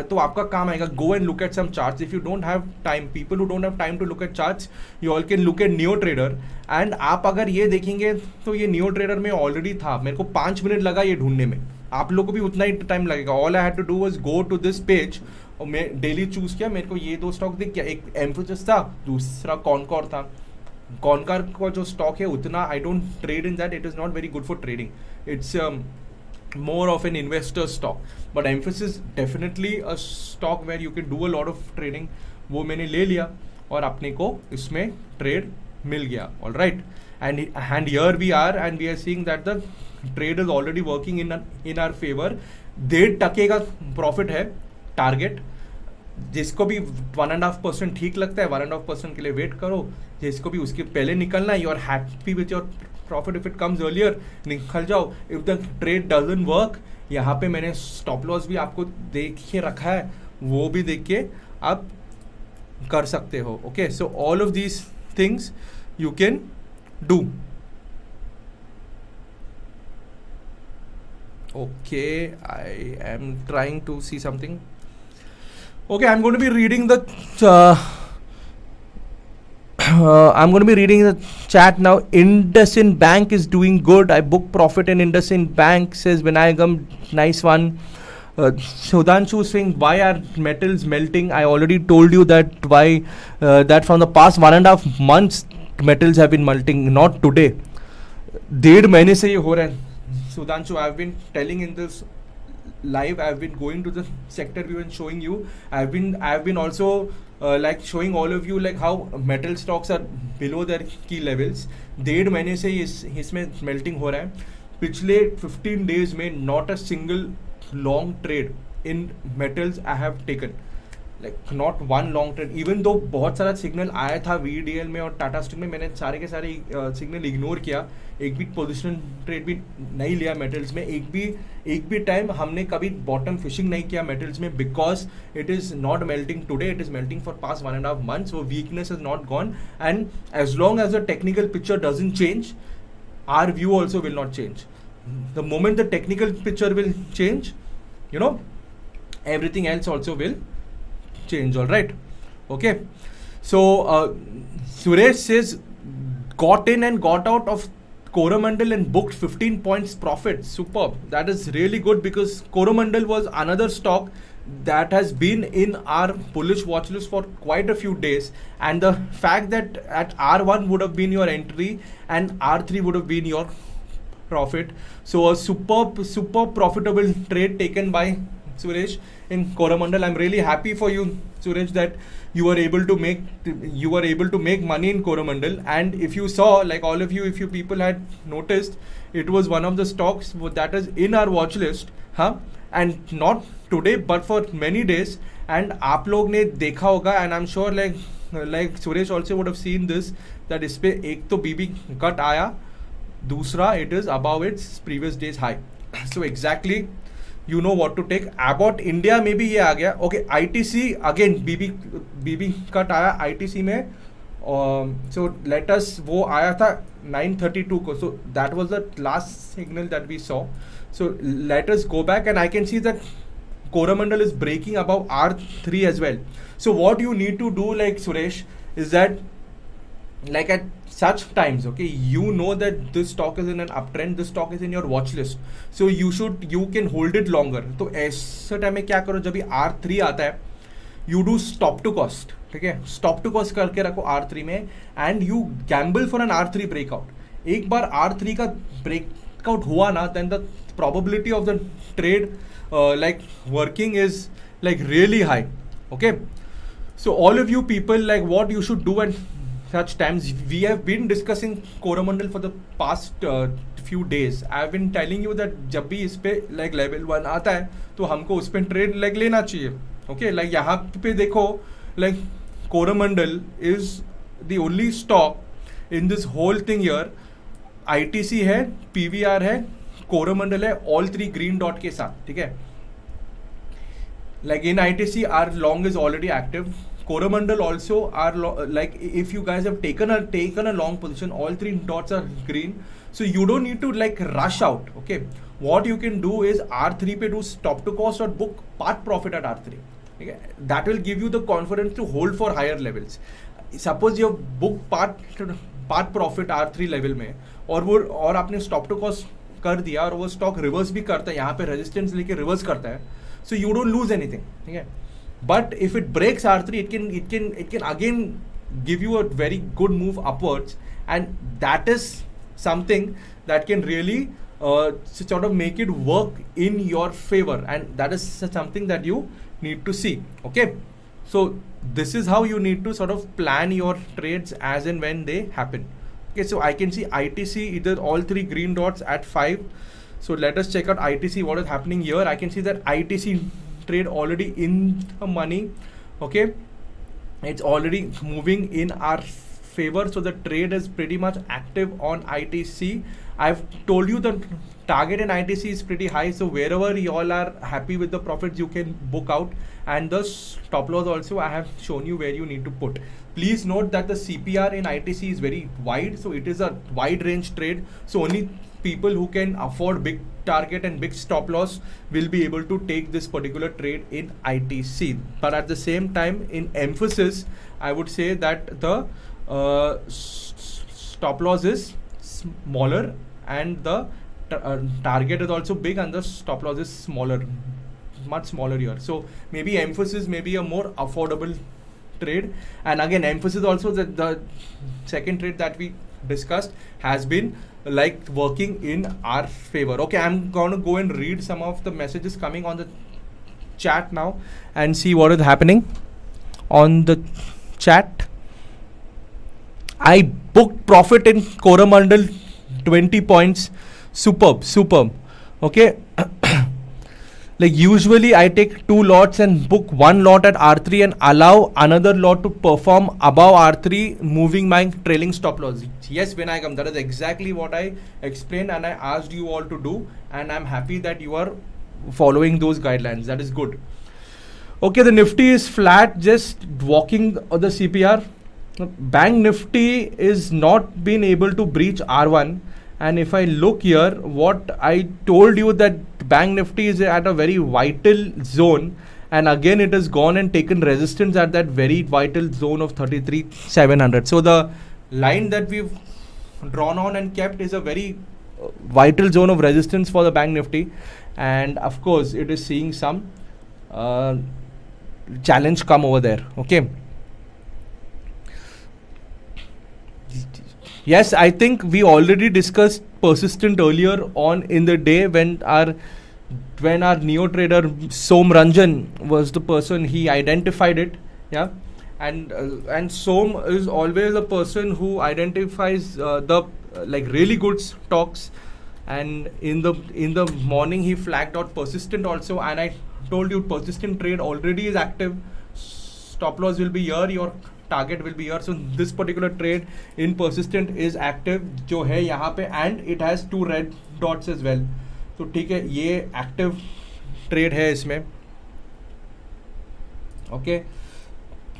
Speaker 1: तो आपका काम आएगा. Go and look at some charts. If you don't have time, people who don't have time to look at charts, you all can look at NeoTrader. And आप अगर ये देखेंगे तो ये NeoTrader में already था. मेरे को 5 मिनट लगा ये ढूंढने में, आप लोगों को भी उतना ही टाइम लगेगा. All I had to do was go to this page, और मैं डेली चूज किया. मेरे को ये दो स्टॉक दिख गया, एक एम्फोसिस था, दूसरा कॉनकॉर था. कॉनकॉर का जो स्टॉक है उतना I don't trade in that, it is not very good for trading, it's more of an investor stock. But Emphasis definitely a stock where you can do a lot of trading. वो मैंने ले लिया और अपने को इसमें trade मिल गया. All right, and here we are, and we are seeing that the trade is already working in our favor. 1.5% का प्रॉफिट है टारगेट. जिसको भी 1.5% ठीक लगता है 1.5% के लिए वेट करो, जिसको भी उसके पहले निकलना है, you are happy with your profit. If it comes earlier निकल जाओ. If the trade doesn't work, यहाँ पे मैंने स्टॉप लॉस भी आपको देख के रखा है, वो भी देख के आप कर सकते हो. Okay, so all of these things you can do. Okay, I am trying to see something. Okay, I'm going to be reading the chat now. IndusInd Bank is doing good. I booked profit in IndusInd Bank, says Vinayagam. Nice one. Sudhanshu saying, why are metals melting? I already told you that why that from the past 1.5 months metals have been melting, not today. 1.5 महीने से ये हो रहा है. Sudhanshu, I've been telling in this live, I've been going to the sector view and showing you. I've been also like showing all of you like how metal stocks are below their key levels. 1.5 महीने से इसमें melting हो रहा है. पिछले 15 days में not a single long trade in metals I have taken, like not one long trade. Even though बहुत सारा सिग्नल आया था VDL में और टाटा स्टील में, मैंने सारे के सारे सिग्नल इग्नोर किया. एक भी पोजिशन ट्रेड भी नहीं लिया मेटल्स में. एक भी टाइम हमने कभी बॉटम फिशिंग नहीं किया मेटल्स में, because it is not melting today, it is melting for past 1.5 months. वो weakness is not gone, and as long as the technical picture doesn't change, our view also will not change. The moment the technical picture will change, you know, everything else also will change. All right, okay. So Suresh says got in and got out of Coromandel and booked 15 points profit. Superb. That is really good, because Coromandel was another stock that has been in our bullish watch list for quite a few days, and the fact that at R1 would have been your entry and R3 would have been your profit. So a super profitable trade taken by Suresh in Coromandel. I'm really happy for you, Suresh, that you were able to make money in Coromandel. And if you saw, like all of you, if you people had noticed, it was one of the stocks that is in our watch list, and not today but for many days. And आप लोग ने देखा होगा, and I'm sure like Suresh also would have seen this, that इस पे एक तो BB cut आया, दूसरा it is above its previous days high. So exactly you know what to take. About India में भी ये आ गया. Okay, ITC again BB cut आया ITC में. So let us, वो आया था 932 को. So that was the last signal that we saw. So let us go back, and I can see that Coromandel is breaking above R3 as well. So what you need to do, like Suresh, is that like at such times, okay, you know that this stock is in an uptrend, this stock is in your watch list, so you can hold it longer. तो ऐसे time में क्या करो, जब भी R3 आता है, you do stop to cost, ठीक है, stop to cost करके रखो R3 में, and you gamble for an R3 breakout. एक बार R3 का breakout हुआ ना, then the probability of the trade like working is like really high. Okay, so all of you people, like what you should do at such times, we have been discussing Coromandel for the past few days. I have been telling you that जब भी इस पे like level 1 आता है तो हमको उस पे trade like लेना चाहिए. Okay, like यहाँ पे देखो, like Coromandel is the only stock in this whole thing here. ITC है, PVR है, Coromandel है, all three green dot के साथ, ठीक है. Like in ITC, our long is already active. Coromandel also are like if you guys have taken a long position, all three dots are green, so you don't need to like rush out. Okay, what you can do is R3 पे do stop to cost or book part profit at R3. Okay, that will give you the confidence to hold for higher levels. Suppose you book part profit R3 level में, और आपने stop to cost कर दिया और वो stock reverse भी करता है, यहाँ पे resistance लेके reverse करता है, so you don't lose anything. ठीक है. But if it breaks R3, it can again give you a very good move upwards, and that is something that can really sort of make it work in your favor, and that is something that you need to see. Okay, so this is how you need to sort of plan your trades as and when they happen. Okay, so I can see ITC either all three green dots at 5. So let us check out ITC, what is happening here. I can see that ITC trade already in the money. Okay, it's already moving in our favor, so the trade is pretty much active on ITC. I've told you the target in ITC is pretty high, so wherever you all are happy with the profits, you can book out, and the stop loss also I have shown you where you need to put. Please note that the CPR in ITC is very wide, so it is a wide range trade, so only people who can afford big target and big stop loss will be able to take this particular trade in ITC. But at the same time, in emphasis, I would say that the stop loss is smaller, and the target is also big, and the stop loss is smaller, much smaller here. So maybe emphasis may be a more affordable trade. And again, emphasis also that the second trade that we discussed has been like working in our favor. Okay, I'm going to go and read some of the messages coming on the chat now and see what is happening on the chat. I booked profit in Coromandel, 20 points. Superb. Okay. Like usually I take 2 lots and book 1 lot at R3 and allow another lot to perform above R3, moving my trailing stop loss. Yes, Vinayakam, that is exactly what I explained and I asked you all to do, and I'm happy that you are following those guidelines. That is good. Okay, the Nifty is flat, just walking the CPR. Bank Nifty is not been able to breach R1, and if I look here, what I told you that Bank Nifty is at a very vital zone, and again it has gone and taken resistance at that very vital zone of 33,700. So the line that we've drawn on and kept is a very vital zone of resistance for the Bank Nifty, and of course it is seeing some challenge come over there. Okay. Yes, I think we already discussed persistent earlier on in the day when our neo trader Som Ranjan was the person, he identified it. Yeah. And Som is always a person who identifies the like really good stocks. And in the morning he flagged out persistent also, and I told you persistent trade already is active. Stop loss will be here, your target will be here. So this particular trade in persistent is active जो है यहाँ पे, and it has 2 red dots as well. तो ठीक है, ये active trade है इसमें. Okay.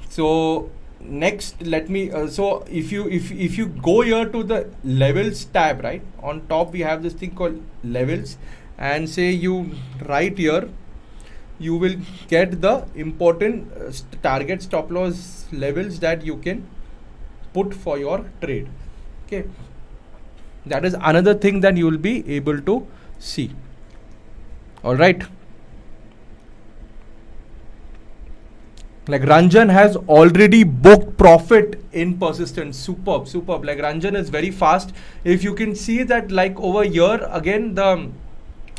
Speaker 1: So next, let me so if you go here to the levels tab, right on top we have this thing called levels, and say you right here, you will get the important target stop loss levels that you can put for your trade. Okay, that is another thing that you will be able to see. All right. Like Ranjan has already booked profit in persistence. Superb. Like Ranjan is very fast. If you can see that, like over here again,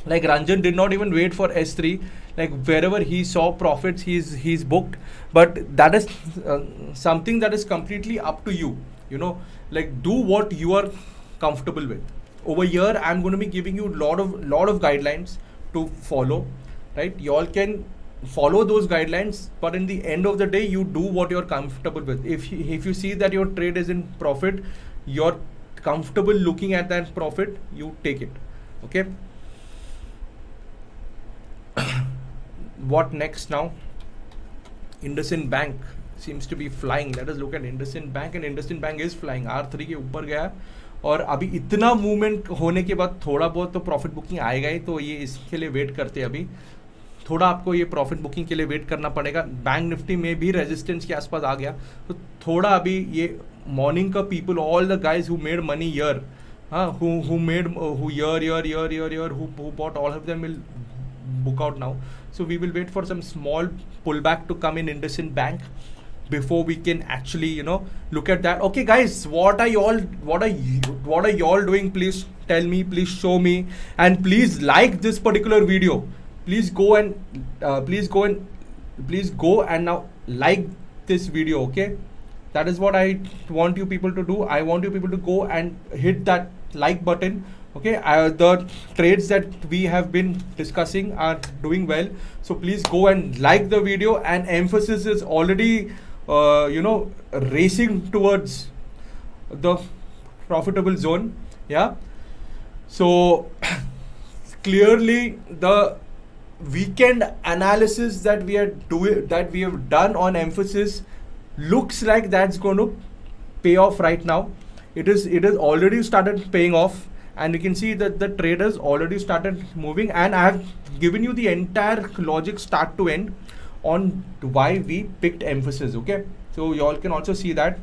Speaker 1: like Ranjan did not even wait for S3. Like wherever he saw profits, he's booked. But that is something that is completely up to you. You know, like do what you are comfortable with. Over here, I'm going to be giving you lot of guidelines to follow. Right? You all can follow those guidelines, but in the end of the day, you do what you're comfortable with. If you see that your trade is in profit, you're comfortable looking at that profit, you take it. Okay. What next now? IndusInd Bank seems to be flying. Let us look at IndusInd Bank, and IndusInd Bank is flying. R3 के ऊपर गया, और अभी इतना movement होने के बाद थोड़ा बहुत तो प्रॉफिट बुकिंग आएगा ही, तो ये इसके लिए वेट करते हैं अभी. थोड़ा आपको ये प्रॉफिट बुकिंग के लिए वेट करना पड़ेगा. बैंक निफ्टी में भी रेजिस्टेंस के आसपास आ गया, तो थोड़ा अभी ये मॉर्निंग का people, all the guys who made money year, who made year, who bought, all of them will book out now. So we will wait for some small pullback to come in IndusInd Bank before we can actually, you know, look at that. Okay guys, what are y'all doing? Please tell me, please show me, and please like this particular video. Please go and now like this video. Okay, that is what I want you people to do. I want you people to go and hit that like button. Okay, the trades that we have been discussing are doing well, so please go and like the video. And emphasis is already racing towards the profitable zone. Yeah, so clearly the weekend analysis that we have done on emphasis looks like that's going to pay off right now. It is already started paying off, and you can see that the traders already started moving, and I have given you the entire logic start to end on why we picked emphasis. Okay, so you all can also see that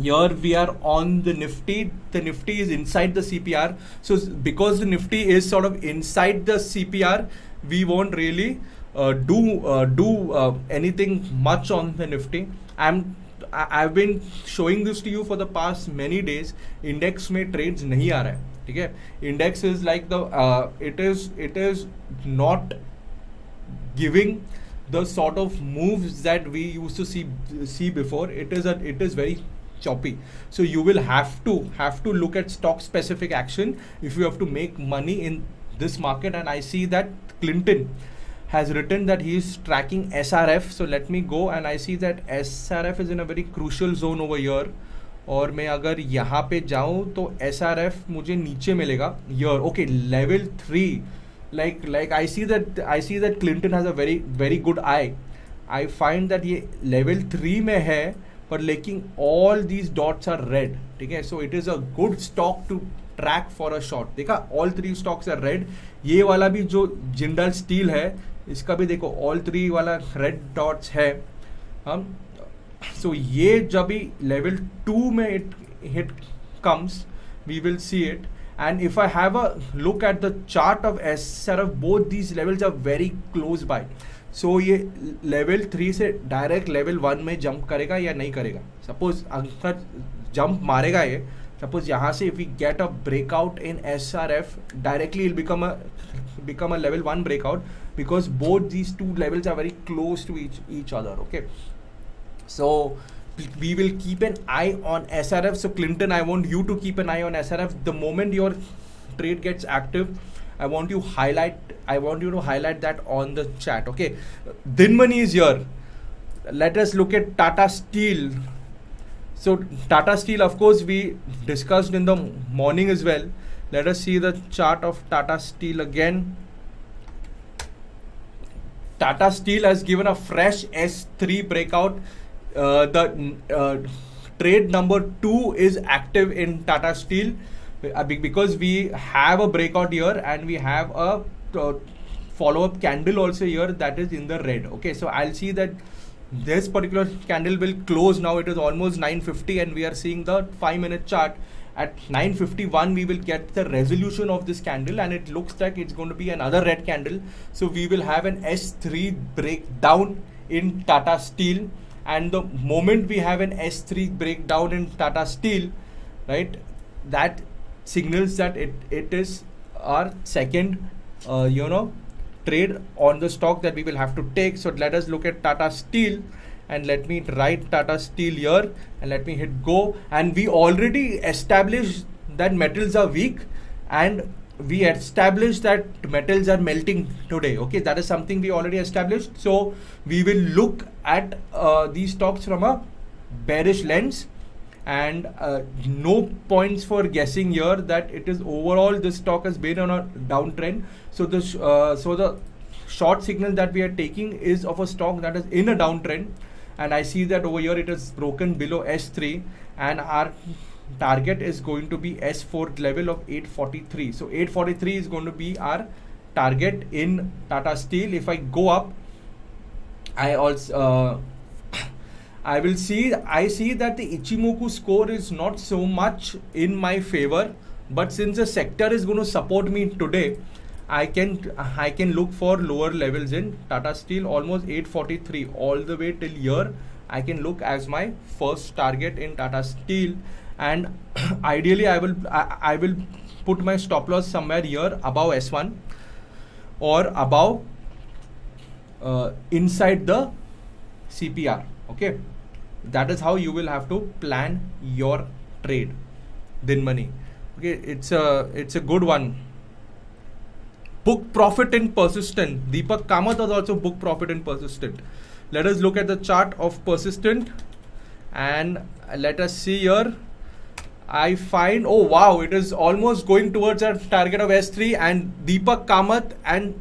Speaker 1: here we are on the Nifty. The Nifty is inside the CPR, so because the Nifty is sort of inside the CPR, we won't really do anything much on the Nifty. I've been showing this to you for the past many days. Index में trades नहीं आ रहा है, ठीक है? Index is like it is not giving the sort of moves that we used to see before. It is very choppy. So you will have to look at stock specific action if you have to make money in this market. And I see that Clinton has written that he is tracking SRF. So let me go, and I see that SRF is in a very crucial zone over here. और मैं अगर यहाँ पे जाऊँ तो SRF मुझे नीचे मिलेगा here. Okay, level 3. Like I see that Clinton has a very good eye. I find that ये level 3 में है, पर लेकिन all these dots are red. ठीक है, so it is a good stock to track for a short. देखा, all 3 stocks are red. ये वाला भी जो जिंदल स्टील है, इसका भी देखो all 3 वाला red dots है. So ये जब भी level 2 में it comes, we will see it. And if I have a look at the chart of SRF, both these levels are very close by. सो ये लेवल 3 से डायरेक्ट लेवल 1 में jump करेगा या नहीं करेगा. सपोज अगर जंप मारेगा ये, सपोज यहाँ से if we get a breakout in SRF, directly it will become a level 1 breakout, because both these two levels are very close to each other. Okay, so we will keep an eye on SRF. So Clinton, I want you to keep an eye on SRF. The moment your trade gets active, I want you to highlight that on the chat. Okay, Dinmani is here. Let us look at Tata Steel. So Tata Steel, of course, we discussed in the morning as well. Let us see the chart of Tata Steel again. Tata Steel has given a fresh S3 breakout. The trade number 2 is active in Tata Steel because we have a breakout here and we have a follow-up candle also here that is in the red. Okay, so I'll see that this particular candle will close now. It is almost 9:50 and we are seeing the 5-minute chart. At 9:51 we will get the resolution of this candle and it looks like it's going to be another red candle. So we will have an S3 breakdown in Tata Steel, and the moment we have an S3 breakdown in Tata Steel, right, that signals that it is our second trade on the stock that we will have to take. So let us look at Tata Steel, and let me write Tata Steel here and let me hit go. And we already established that metals are weak and we established that metals are melting today. Okay, that is something we already established. So we will look at these stocks from a bearish lens, and no points for guessing here that it is overall this stock has been on a downtrend. So the short signal that we are taking is of a stock that is in a downtrend, and I see that over here it is broken below S3 and our target is going to be S4 level of 843. So 843 is going to be our target in Tata Steel. If I go up, I see that the Ichimoku score is not so much in my favor, but since the sector is going to support me today, I can look for lower levels in Tata Steel. Almost 843 all the way till here I can look as my first target in Tata Steel, and ideally I will put my stop loss somewhere here above S1 or above inside the CPR. Okay, that is how you will have to plan your trade. Dinmani. Okay, it's a good one. Book profit in Persistent. Deepak Kamath has also book profit in Persistent. Let us look at the chart of Persistent and let us see here. I find, oh wow, it is almost going towards our target of S3, and Deepak Kamath and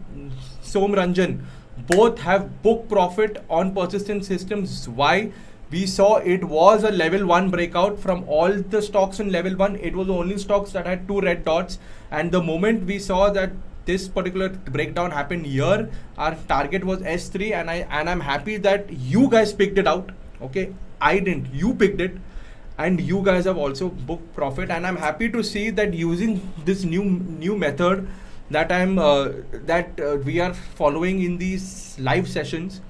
Speaker 1: Som Ranjan both have book profit on Persistent Systems. Why? We saw it was a level 1 breakout. From all the stocks in level 1, it was the only stocks that had 2 red dots, and the moment we saw that this particular breakdown happened here, our target was S3, and I'm happy that you guys picked it out. Okay, I didn't, you picked it, and you guys have also booked profit, and I'm happy to see that using this new method that we are following in these live sessions,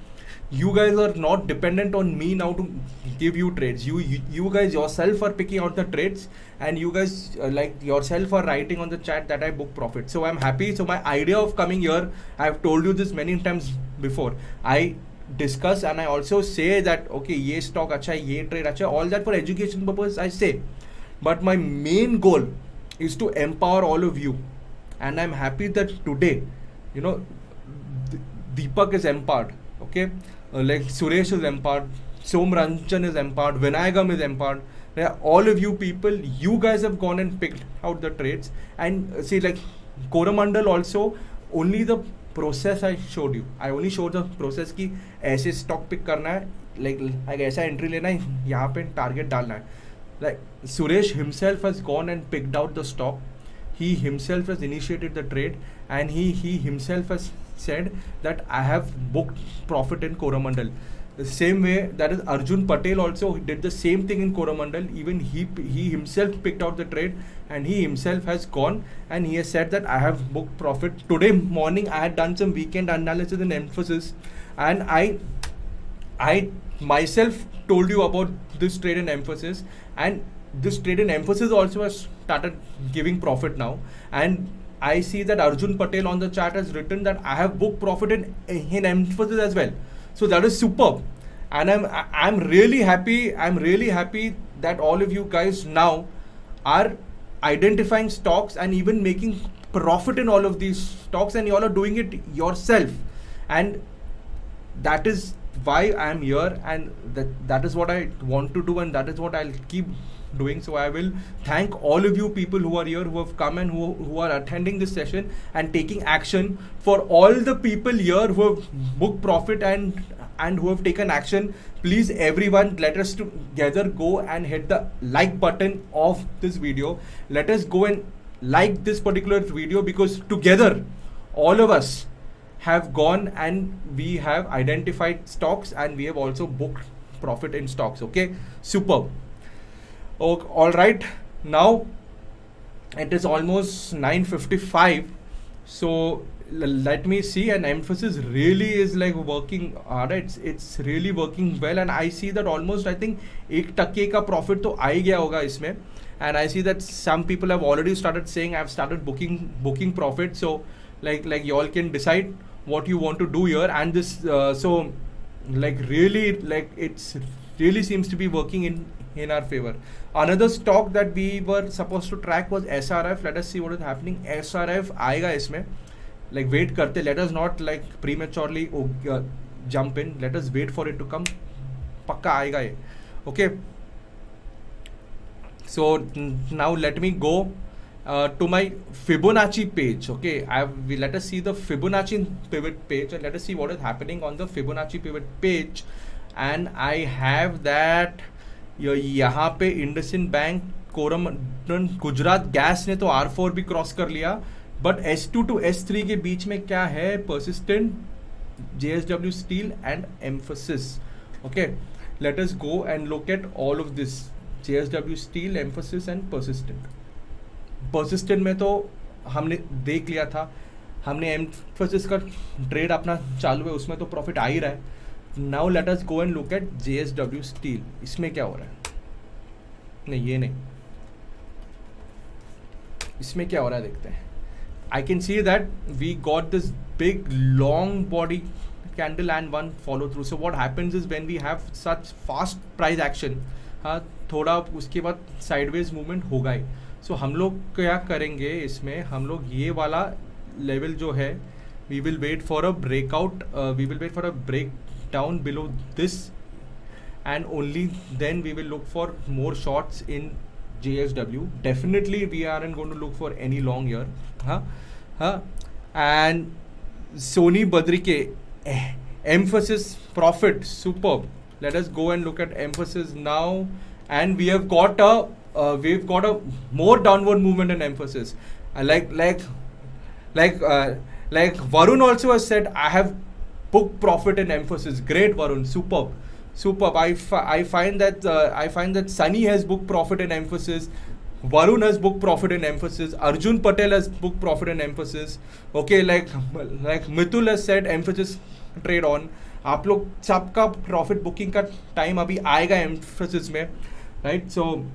Speaker 1: you guys are not dependent on me now to give you trades. You guys yourself are picking out the trades, and you guys like yourself are writing on the chat that I book profit. So I'm happy. So my idea of coming here, I've told you this many times before. I discuss and I also say that okay, ye stock acha hai, ye trade acha hai, all that for education purpose I say, but my main goal is to empower all of you, and I'm happy that today, Deepak is empowered. Okay, like Suresh is empowered, Som Ranjan is empowered, Vinayagam is empowered. All of you people, you guys have gone and picked out the trades, and see, like Coromandel also, only the process I showed you. I only showed the process कि ऐसे stock pick करना है, like ऐसा entry लेना है, यहाँ पे target डालना है. Like Suresh himself has gone and picked out the stock. He himself has initiated the trade, and he himself has said that I have booked profit in Coromandel. The same way, that is Arjun Patel also did the same thing in Coromandel. Even he himself picked out the trade, and he himself has gone and he has said that I have booked profit. Today morning I had done some weekend analysis and emphasis. and I myself told you about this trade in Emphasis, and this trade in Emphasis also has started giving profit now, and I see that Arjun Patel on the chart has written that I have booked profit in Emphasis as well. So that is superb, and I'm really happy. I'm really happy that all of you guys now are identifying stocks and even making profit in all of these stocks, and you all are doing it yourself, and that is why I'm here, and that is what I want to do, and that is what I'll keep doing. So I will thank all of you people who are here, who have come and who are attending this session and taking action. For all the people here who have booked profit and who have taken action, please everyone, let us together go and hit the like button of this video. Let us go and like this particular video, because together all of us have gone and we have identified stocks and we have also booked profit in stocks. Okay, superb. Okay, all right, now it is almost 9:55, so let me see. And Emphasis really is like working hard. It's really working well, and I see that almost, I think 1% का profit तो आ ही गया होगा इसमें. And I see that some people have already started saying I've started booking profit. So like you all can decide what you want to do here, and this so like really, like it's really seems to be working in our favor. Another stock that we were supposed to track was SRF. Let us see what is happening. SRF आएगा इसमें, like wait करते. Let us not like prematurely jump in. Let us wait for it to come. पक्का आएगा ये. Okay. So now let me go to my Fibonacci page. Okay, let us see the Fibonacci pivot page, and let us see what is happening on the Fibonacci pivot page. And I have that यहाँ पे IndusInd bank, Coromandel, Gujarat gas ने तो R4 भी cross कर लिया, but S2 to S3 के बीच में क्या है? Persistent, JSW steel and emphasis. Okay, let us go and look at all of this. JSW steel, emphasis and persistent. Persistent में तो हमने देख लिया था, हमने एम्फसिस का ट्रेड अपना चालू है, उसमें तो प्रॉफिट आ ही रहा है. Now let us go and look at JSW steel. इसमें क्या हो रहा है? नहीं, ये नहीं, इसमें क्या हो रहा है देखते हैं. I can see that we got this big long body candle and one follow through. So what happens is when we have such fast price action, हाँ, थोड़ा उसके बाद sideways movement होगा ही. So हम लोग क्या करेंगे इसमें? हम लोग ये वाला लेवल जो है, we will wait for a breakout, we will wait for a breakdown below this, and only then we will look for more shorts in JSW. Definitely we aren't going to look for any long here. And Sony Badrike, Emphasis profit, superb. Let us go and look at Emphasis now, and we have got a more downward movement in Emphasis. Like Varun also has said, I have booked profit in Emphasis. Great, Varun, superb. I find that Sunny has booked profit in Emphasis. Varun has booked profit in Emphasis. Arjun Patel has booked profit in Emphasis. Okay, like Mitul has said, Emphasis trade on. आप लोग सबका profit booking का time अभी आएगा Emphasis में, right? So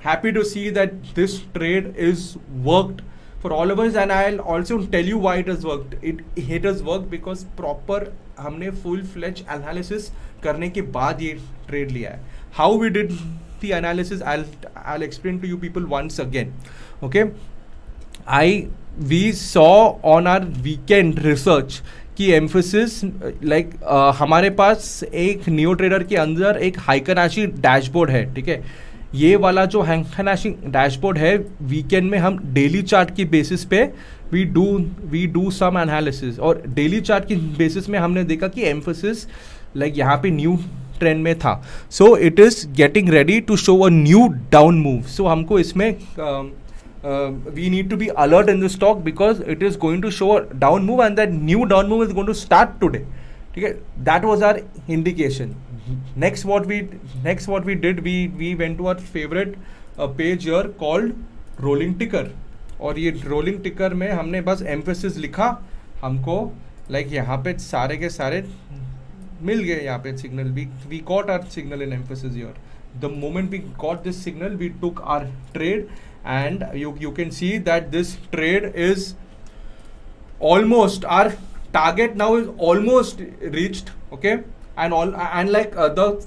Speaker 1: happy to see that this trade is worked for all of us, and I'll also tell you why it has worked. It has worked because proper हमने full fledged analysis करने के बाद ये trade लिया है. How we did the analysis, I'll explain to you people once again. Okay, we saw on our weekend research कि Emphasis like हमारे पास एक नियो ट्रेडर के अंदर एक हाइकनाशी डैशबोर्ड है. ठीक है, ये वाला जो हाइकनाशी डैशबोर्ड है, वीकेंड में हम डेली चार्ट की बेसिस पे वी डू सम एनालिसिस, और डेली चार्ट की बेसिस में हमने देखा कि Emphasis लाइक यहाँ पे न्यू ट्रेंड में था. So it is getting ready to show a new down move. So हमको इसमें we need to be alert in the stock because it is going to show a down move, and that new down move is going to start today. Okay, that was our indication. Next what we did, we went to our favorite page here called rolling ticker, और ये rolling ticker में हमने बस Emphasis लिखा. हमको like यहाँ पे सारे के सारे मिल गए यहाँ पे signal. We got our signal in emphasis here. The moment we got this signal, we took our trade, and you can see that this trade is almost, our target now is almost reached. Okay, and like the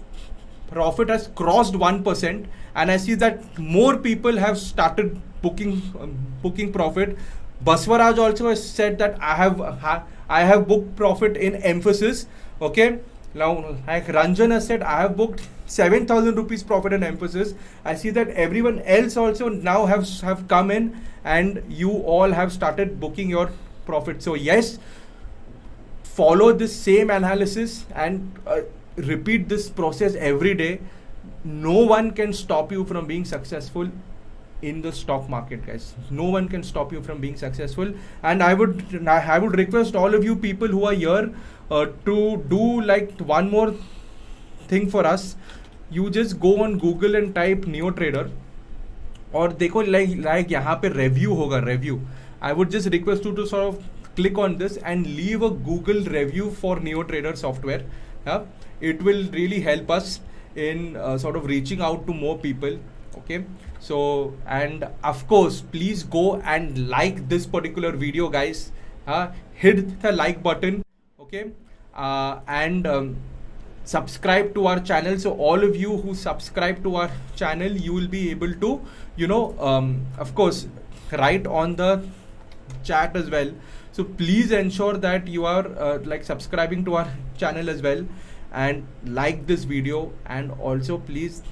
Speaker 1: profit has crossed 1%, and I see that more people have started booking profit. Baswaraj also has said that I have booked profit in emphasis. Okay, now like Ranjan has said, I have booked 7,000 rupees profit in emphasis. I see that everyone else also now have come in, and you all have started booking your profit. So yes, follow this same analysis and repeat this process every day. No one can stop you from being successful in the stock market, guys. No one can stop you from being successful. And I would request all of you people who are here to do like one more thing for us. You just go on Google and type Neo Trader, और देखो like यहाँ पे review होगा, review. I would just request you to sort of click on this and leave a Google review for Neo Trader software. Yeah? It will really help us in sort of reaching out to more people. Okay, so, and of course, please go and like this particular video, guys. Hit the like button. Okay, and subscribe to our channel. So all of you who subscribe to our channel, you will be able to, of course, write on the chat as well. So please ensure that you are like subscribing to our channel as well, and like this video, and also please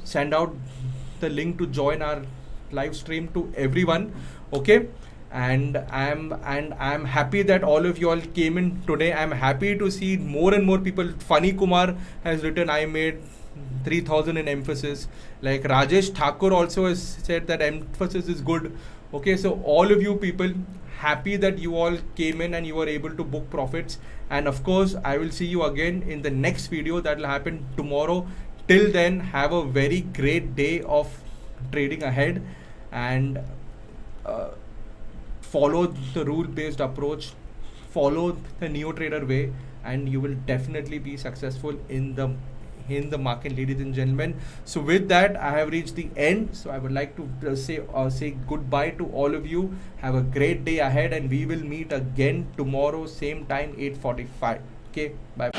Speaker 1: send out the link to join our live stream to everyone. Okay, and I'm happy that all of you all came in today. I'm happy to see more and more people. Funny Kumar has written, I made 3,000 in emphasis. Like Rajesh Thakur also has said that emphasis is good. Okay, so all of you people, happy that you all came in and you were able to book profits. And of course, I will see you again in the next video that will happen tomorrow. Till then, have a very great day of trading ahead, and follow the rule-based approach, follow the Neo Trader way, and you will definitely be successful in the market, ladies and gentlemen. So with that, I have reached the end. So I would like to say goodbye to all of you. Have a great day ahead, and we will meet again tomorrow, same time, 8:45. Okay, bye.